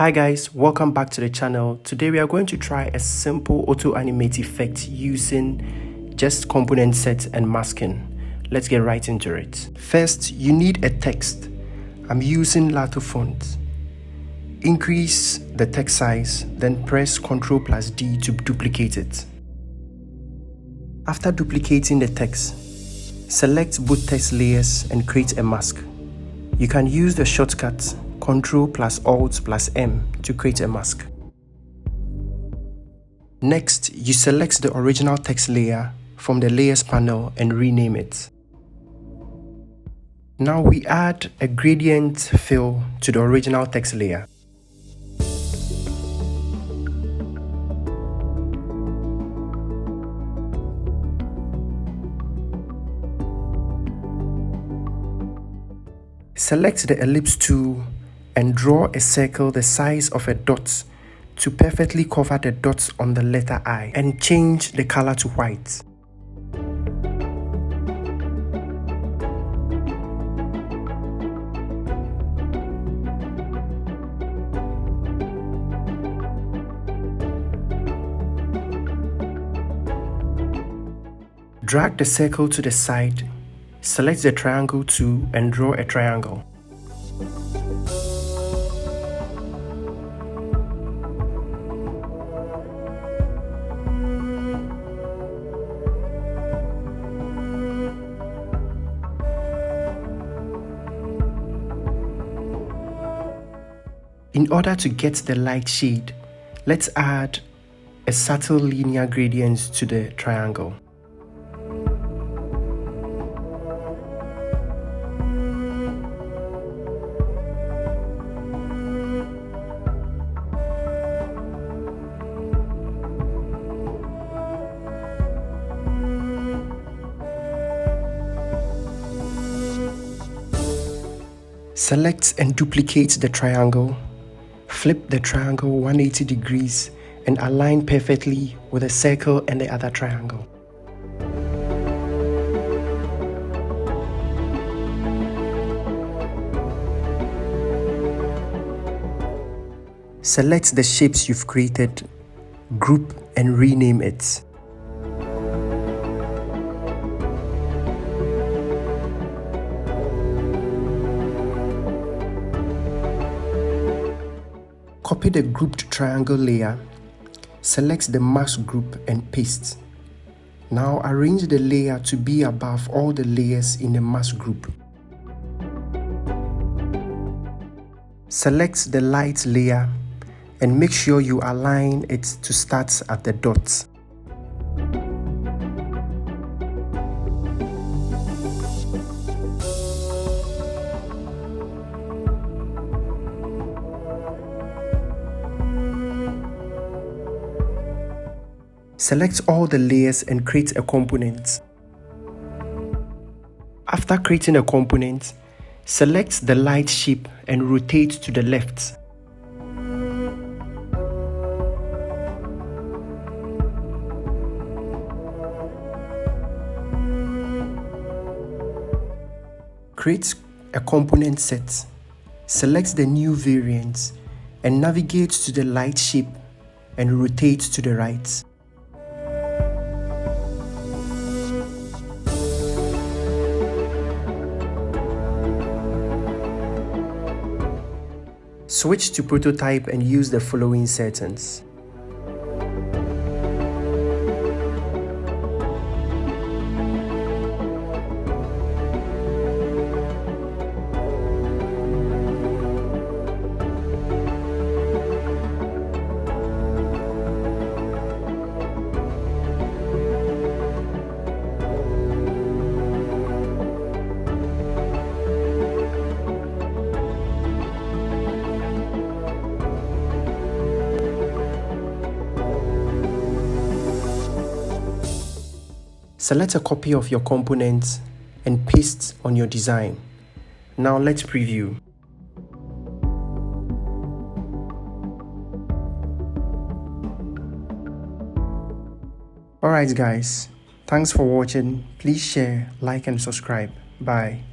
Hi guys, welcome back to the channel. Today we are going to try a simple auto animate effect using just component set and masking. Let's get right into it. First, you need a text. I'm using Lato font. Increase the text size, then press Ctrl+D to duplicate it. After duplicating the text, select both text layers and create a mask. You can use the shortcut Ctrl+Alt+M to create a mask. Next, you select the original text layer from the Layers panel and rename it. Now we add a gradient fill to the original text layer. Select the ellipse tool and draw a circle the size of a dot to perfectly cover the dots on the letter I and change the color to white. Drag the circle to the side, select the triangle tool and draw a triangle. In order to get the light shade, let's add a subtle linear gradient to the triangle. Select and duplicate the triangle. Flip the triangle 180 degrees and align perfectly with the circle and the other triangle. Select the shapes you've created, group and rename it. Copy the grouped triangle layer, select the mask group and paste. Now arrange the layer to be above all the layers in the mask group. Select the light layer and make sure you align it to start at the dots. Select all the layers and create a component. After creating a component, select the light shape and rotate to the left. Create a component set. Select the new variant and navigate to the light shape and rotate to the right. Switch to prototype and use the following settings. Select a copy of your component and paste on your design. Now let's preview. Alright guys, thanks for watching. Please share, like and subscribe. Bye.